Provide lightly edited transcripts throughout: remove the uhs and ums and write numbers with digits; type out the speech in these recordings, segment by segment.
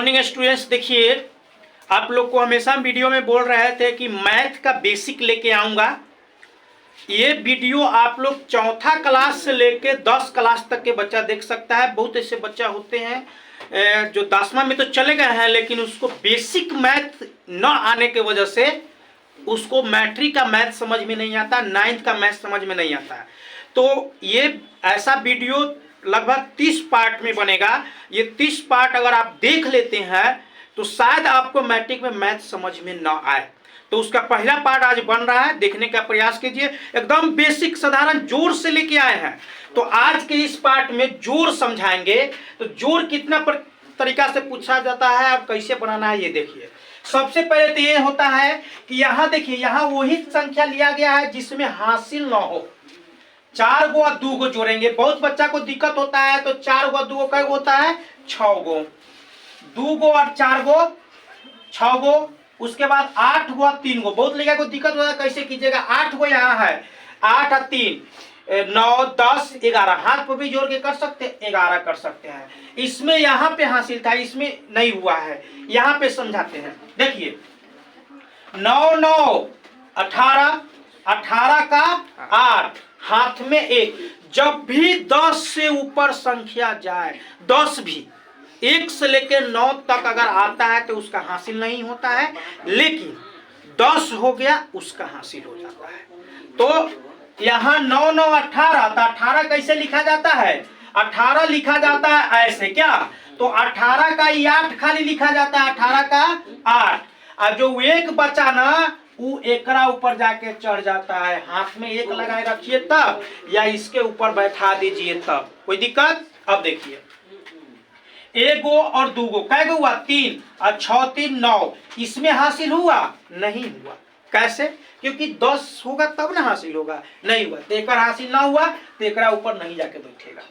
Morning students. देखिए, आप लोग को हमेशा वीडियो में बोल रहे थे कि मैथ का बेसिक लेके आऊँगा। ये वीडियो आप लोग चौथा क्लास से लेके 10 क्लास तक के बच्चा देख सकता है। बहुत ऐसे बच्चा होते हैं जो 10वां में तो चले गए हैं, लेकिन उसको बेसिक मैथ न आने के वजह से उसको मैट्रिक का मैथ समझ में नहीं आता, 9th का मैथ समझ में नहीं आता है। तो ये ऐसा वीडियो लगभग 30 पार्ट में बनेगा। ये 30 पार्ट अगर आप देख लेते हैं तो शायद आपको मैट्रिक में मैथ समझ में ना आए। तो उसका पहला पार्ट आज बन रहा है, देखने का प्रयास कीजिए। एकदम बेसिक साधारण जोड़ से लेके आए हैं। तो आज के इस पार्ट में जोड़ समझाएंगे। तो जोड़ कितना तरीका से पूछा जाता है और कैसे बनाना है ये देखिए। सबसे पहले तो ये होता है कि यहाँ देखिए, यहाँ वही संख्या लिया गया है जिसमें हासिल ना हो। 4 गो और 2 गो जोड़ेंगे। बहुत बच्चा को दिक्कत होता है, तो 4 गो 2 गो का होता है 6 गो, 2 गो और 4 गो 6 गो, उसके बाद 8 गो और 3 गो। बहुत लड़का को दिक्कत होता है, कैसे कीजिएगा। 8 गो यहाँ है, 8 और 3 9 10 11, हाथ पर भी जोड़ के कर सकते हैं, 11 कर सकते हैं। इसमें यहाँ पे हासिल था, इसमें नहीं हुआ है। यहाँ पे समझाते हैं। देखिए 9 9 18, 18 का 8, हाथ में 1। जब भी 10 से ऊपर संख्या जाए, 10 भी 1 से लेकर 9 तक अगर आता है तो उसका हासिल नहीं होता है, लेकिन 10 हो गया उसका हासिल हो जाता है। तो यहाँ 9 9 18, तो 18 कैसे लिखा जाता है। 18 लिखा जाता है ऐसे क्या, तो 18 का 8 खाली लिखा जाता है, 18 का 8। और जो 1 बचा ना, वो एकरा ऊपर जाके चढ़ जाता है। हाथ में 1 लगाए रखिए तब, या इसके ऊपर बैठा दीजिए तब, कोई दिक्कत। अब देखिए 1 गो और 2 गो कै गो हुआ, 3 और 6 3 9। इसमें हासिल हुआ नहीं हुआ। कैसे, क्योंकि 10 होगा तब ना हासिल होगा, नहीं हुआ तो एकरा हासिल ना हुआ, तो एकरा ऊपर नहीं जाके बैठेगा।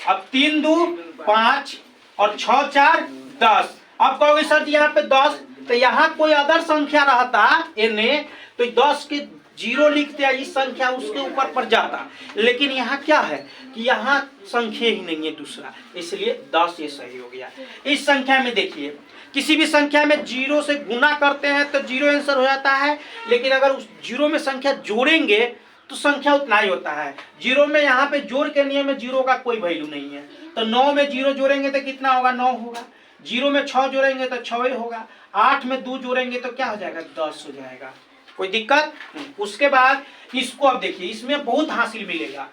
अब 3 2 5 और 6 4 10। अब कहोगे सर जी यहाँ पे 10, तो यहाँ कोई अदर संख्या रहता इन्हें तो 10 के 0 लिखते हैं, इस संख्या उसके ऊपर पर जाता। लेकिन यहाँ क्या है कि यहाँ संख्या ही नहीं है दूसरा, इसलिए 10 ये सही हो गया। इस संख्या में देखिए, किसी भी संख्या में 0 से गुना करते हैं तो 0 आंसर हो जाता है, लेकिन अगर उस 0 में संख्या जोड़ेंगे तो संख्या उतना ही होता है। 0 में यहाँ पे जोड़ के नियम में 0 का कोई वैल्यू नहीं है। तो 9 में 0 जोड़ेंगे तो कितना होगा, 9 होगा। 0 में 6 जोड़ेंगे तो 6 ही होगा। 8 में 2 जोड़ेंगे तो क्या हो जाएगा, 10 हो जाएगा। कोई दिक्कत नहीं। उसके बाद इसको अब देखिए, इसमें बहुत हासिल मिलेगा।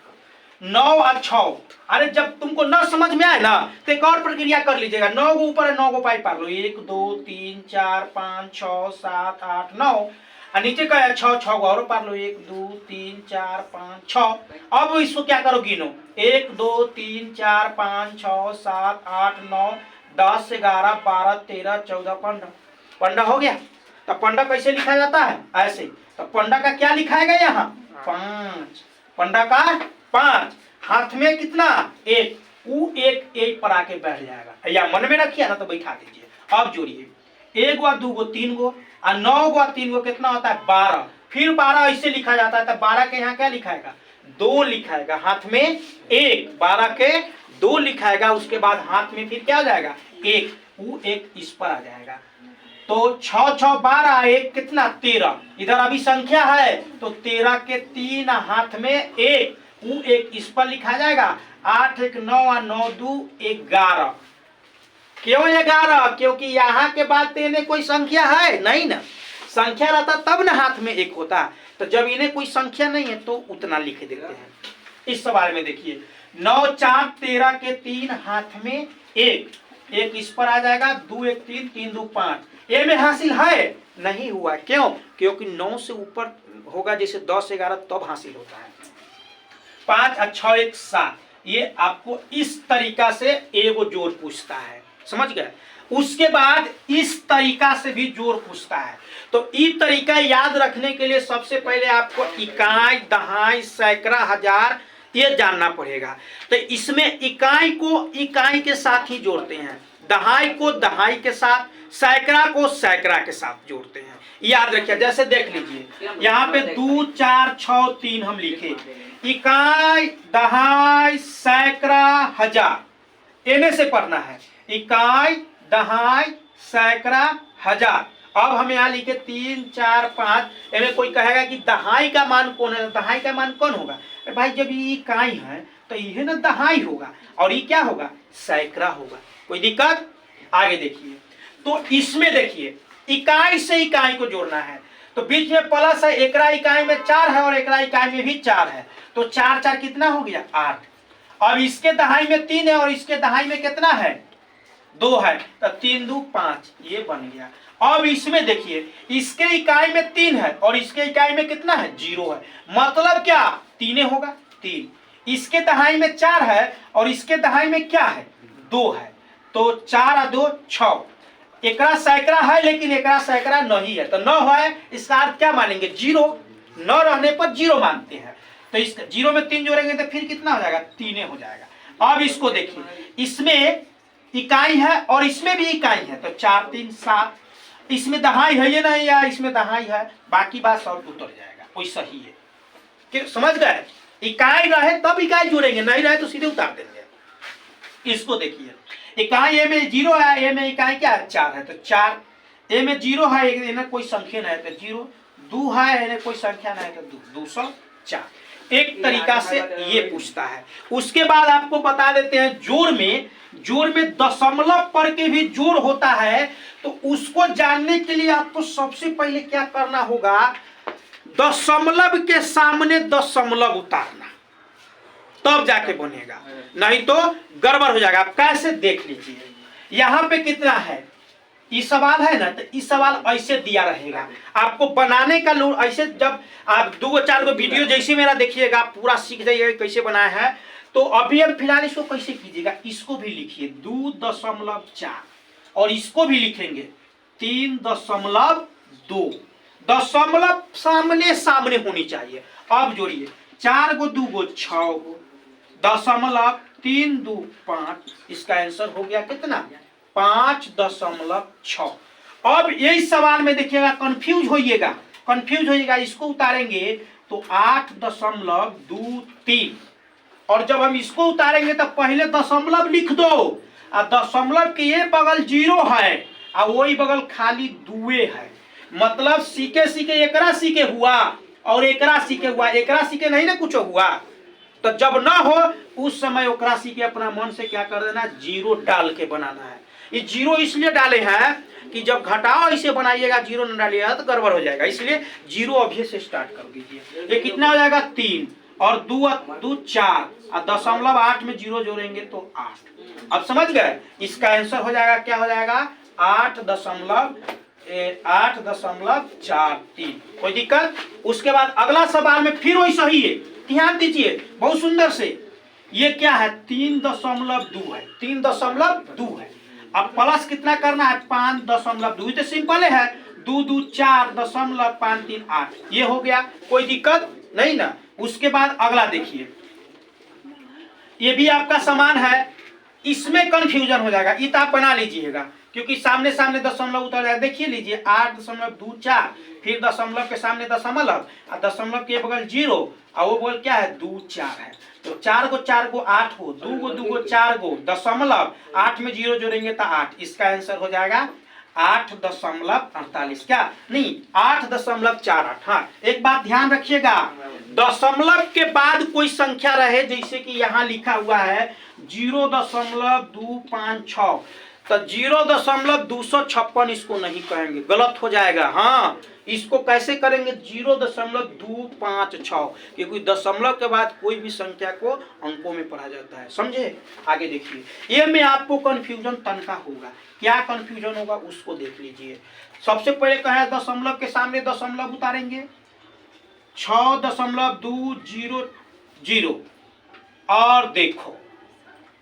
9 और 6, अरे जब तुमको न समझ में आए ना तो एक और प्रक्रिया कर लीजिएगा। 9 गो ऊपर है, 9 गो पाई पार लो। 1 2 3 4 5 6 7 8 9, और नीचे का है 6 6 गो और पार लो। 1 2 3 4 5 6। अब इसको क्या करो, गिनो। 1 2 3 4 5 6 7 8 9 10 11 12 13 14 15। 15 हो गया। तो 15 कैसे लिखा जाता है, ऐसे। तो 15 का क्या लिखाएगा यहाँ, 5। 15 का 5, हाथ में कितना 1, वो 1 पर आके बैठ जाएगा, या मन में रखिए ना तो बैठा दीजिए। अब जोड़िए 1 गो 2 गो 3 गो और 9 गो 3 गो कितना होता है, 12। फिर 12 ऐसे लिखा जाता है। तो 12 के यहाँ क्या लिखाएगा, 2 लिखाएगा। हाथ में 1, 12 के 2 लिखाएगा। उसके बाद हाथ में फिर क्या हो जाएगा, 1, वो 1 इस पर आ जाएगा। तो 6 6 12, 1 कितना 13। इधर अभी संख्या है तो 13 के 3, हाथ में 1, वो 1 इस पर लिखा जाएगा। 8 1 9 और 9 2 11। क्यों 11, क्योंकि यहाँ के बाद तो इन्हें कोई संख्या है नहीं ना। संख्या रहता तब ना हाथ में 1 होता। तो जब इन्हें कोई संख्या नहीं है तो उतना लिख देते हैं। इस सवाल में देखिए 9 4 13 के 3, हाथ में 1 इस पर आ जाएगा। 2 1 3 3 2 5। ए में हासिल है नहीं हुआ, क्यों, क्योंकि 9 से ऊपर होगा, जैसे 10 11 तब हासिल होता है। 5 और 6 1 7। ये आपको इस तरीका से एगो जोड़ पूछता है, समझ गए। उसके बाद इस तरीका से भी जोड़ पूछता है। तो ये तरीका याद रखने के लिए सबसे पहले आपको इकाई दहाई सैकड़ा हजार ये जानना पड़ेगा। तो इसमें इकाई को इकाई के साथ ही जोड़ते हैं, दहाई को दहाई के साथ, सैकड़ा को सैकड़ा के साथ जोड़ते हैं। याद रखिए, जैसे देख लीजिए यहाँ पे 2 4 6 3 हम लिखे। इकाई दहाई सैकड़ा हजार, इन्हें से पढ़ना है। इकाई दहाई सैकड़ा, हजार। अब हम यहाँ लिखे 3, 4, 5। इनमें कोई कहेगा कि दहाई का मान कौन है? दहाई का मान कौन होगा? अरे भाई जब ये इकाई है तो ये ना दहाई होगा, और ये क्या होगा? सैकड़ा होगा। कोई दिक्कत? आगे देखिए, तो इसमें देखिए इकाई से इकाई को जोड़ना है, तो बीच में प्लस है, एकड़ा इकाई में 4 है और एकड़ा इकाई में भी 4 है, तो 4 4 कितना हो गया? 8। अब इसके दहाई में 3 है और इसके दहाई में कितना है? 2 है, तो 3 2 5, ये बन गया। अब इसमें देखिए, इसके इकाई में 3 है और इसके इकाई में कितना है? 0 है, मतलब क्या? 3 होगा, 3। इसके दहाई में 4 है और इसके दहाई में क्या है? 2 है, तो 4 और 2 6। एकरा सैकड़ा है लेकिन एकरा सैकड़ा नहीं है, तो 9 है, इसका अर्थ क्या मानेंगे? 0। 9 रहने पर 0 मानते हैं, तो इस 0 में 3 जोड़ेंगे तो फिर कितना हो जाएगा? 3 हो जाएगा। अब इसको देखिए, इसमें इकाई है और इसमें भी इकाई है, तो 4 3 7। इसमें दहाई है ये नहीं, या इसमें दहाई है, बाकी बात सब उतर जाएगा, कोई सही है कि समझ गए? इकाई रहे तब इकाई जोड़ेंगे, नहीं रहे तो सीधे उतार देंगे। इसको देखिए, इकाई ए में 0 है, ए में इकाई क्या है? 4 है, तो 4। ए में 0 है, इन्हें कोई संख्या नहीं है तो 0। 2 है, इन्हें कोई संख्या नहीं है तो 2 204। एक तरीका से ये पूछता है। उसके बाद आपको बता देते हैं जोड़ में दशमलव पर के भी जोड़ होता है, तो उसको जानने के लिए आपको सबसे पहले क्या करना होगा? दशमलव के सामने दशमलव उतारना, तब जाके बनेगा, नहीं तो गड़बड़ हो जाएगा। आप कैसे देख लीजिए, यहाँ पे कितना है? इस सवाल है ना, तो इस सवाल ऐसे दिया रहेगा, आपको बनाने का लोग ऐसे, जब आप 2 4 को वीडियो जैसे मेरा देखिएगा आप पूरा सीख जाइएगा कैसे बनाया है। तो अभी हम फिलहाल इसको कैसे कीजिएगा, इसको भी लिखिए 2.4 और इसको भी लिखेंगे 3.2। दशमलव सामने सामने होनी चाहिए। अब जोड़िए, 4 को 2 को 6 को, दशमलव 3 2 5, इसका आंसर हो गया कितना? 5.6। अब यही सवाल में देखिएगा कंफ्यूज होइएगा, इसको उतारेंगे तो 8.23, और जब हम इसको उतारेंगे तो पहले दशमलव लिख दो, और दशमलव के ये बगल 0 है और वही बगल खाली 2 है, मतलब सीके एकरा सीके हुआ और एकरा सीके हुआ, एकरा सीके नहीं ना कुछ हुआ। तो जब ना हो उस समय ओकरा सीके अपना मन से क्या कर देना? 0 डाल के बनाना है। ये 0 इसलिए डाले हैं कि जब घटाओ इसे बनाइएगा, 0 न डालिएगा तो गड़बड़ हो जाएगा, इसलिए 0 अभी से स्टार्ट कर दीजिए। ये कितना हो जाएगा? 3 और 2 2 4, और दशमलव 8 में 0 जोड़ेंगे तो 8। अब समझ गए? इसका आंसर हो जाएगा, क्या हो जाएगा? 8.43। कोई दिक्कत? उसके बाद अगला सवाल में फिर वही सही है, ध्यान दीजिए बहुत सुंदर से। ये क्या है? 3.2 है, 3.2 है। अब प्लस कितना करना है? 5.2, तो सिंपल है, 2 2 4.538, ये हो गया, कोई दिक्कत नहीं ना। उसके बाद अगला देखिए, ये भी आपका समान है, इसमें कंफ्यूजन हो जाएगा, ये तो आप बना लीजिएगा क्योंकि सामने सामने दशमलव उतर जाएगा। देखिए लीजिए 8.24, फिर दशमलव के सामने दशमलव और दशमलव के बगल 0, और वो बोल क्या है? 2 4 है, तो 4 को 8 हो, 2 को 4 को दशमलव 8 में 0 जोड़ेंगे तो 8, इसका आंसर हो जाएगा 8.48। क्या नहीं, 8.48। हाँ, एक बात ध्यान रखिएगा, दशमलव के बाद कोई संख्या रहे, जैसे कि यहाँ लिखा हुआ है 0.256, तो 0.256 इसको नहीं कहेंगे, गलत हो जाएगा। हाँ, इसको कैसे करेंगे? 0.256, क्योंकि दशमलव के बाद कोई भी संख्या को अंकों में पढ़ा जाता है, समझे? आगे देखिए, ये में आपको कंफ्यूजन तनका होगा, क्या कंफ्यूजन होगा उसको देख लीजिए। सबसे पहले कहा है दशमलव के सामने दशमलव उतारेंगे, 6.200, और देखो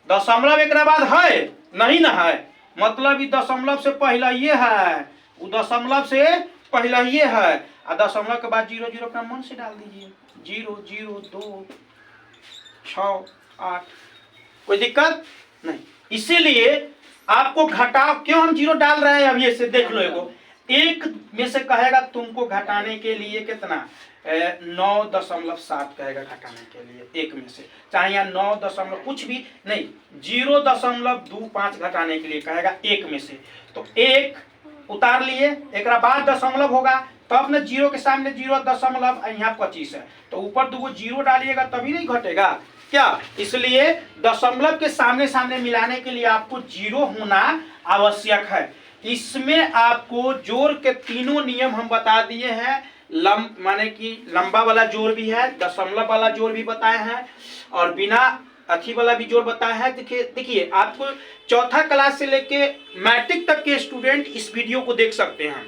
दशमलव एक बाद है नहीं ना है, मतलब ये दशमलव से पहला ये है, वो दशमलव से पहला ये है, और दशमलव के बाद 0 0 अपना मन से डाल दीजिए, 0 0 2 6 8, कोई दिक्कत नहीं। इसीलिए आपको घटाव क्यों हम 0 डाल रहे हैं, अब ये से देख लो, एगो एक में से कहेगा तुमको घटाने के लिए कितना 9.7 कहेगा घटाने के लिए एक में से, चाहे यहाँ 9 दशमलव कुछ भी नहीं, 0.25 घटाने के लिए कहेगा एक में से। तो एक उतार लिए, एक बाद दशमलव होगा तब न, जीरो के सामने 0 यहाँ 25 है तो ऊपर 2 जीरो डालिएगा तभी नहीं घटेगा क्या, इसलिए दशमलव के सामने सामने मिलाने के लिए आपको जीरो होना आवश्यक है। इसमें आपको जोड़ के तीनों नियम हम बता दिए हैं, माने कि लंबा वाला जोड़ भी है, दशमलव वाला जोड़ भी बताए हैं और बिना अथी वाला भी जोड़ बताया है। देखिए आपको चौथा क्लास से लेके मैट्रिक तक के स्टूडेंट इस वीडियो को देख सकते हैं,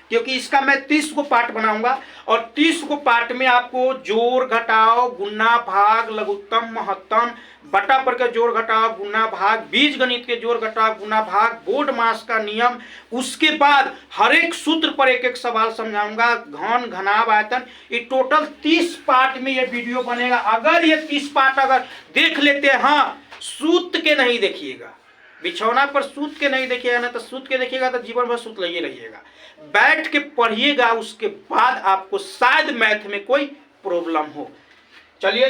क्योंकि इसका मैं 30 को पार्ट बनाऊंगा और 30 को पार्ट में आपको जोड़ घटाव गुणा भाग लघुत्तम महत्तम बटा पर के जोड़ घटाव गुणा भाग बीज गणित के जोड़ घटाव गुणा भाग बोर्ड मास का नियम, उसके बाद हर एक सूत्र पर एक एक सवाल समझाऊंगा, घन घनाभ आयतन, ये टोटल 30 पार्ट में ये वीडियो बनेगा। अगर ये 30 पार्ट अगर देख लेते हैं, हाँ सूत्र के नहीं देखिएगा, बिछौना पर सूत के नहीं देखिएगा, ना तो सूत के देखिएगा तो जीवन भर सूत लगे रहिएगा, बैठ के पढ़िएगा, उसके बाद आपको शायद मैथ में कोई प्रॉब्लम हो। चलिए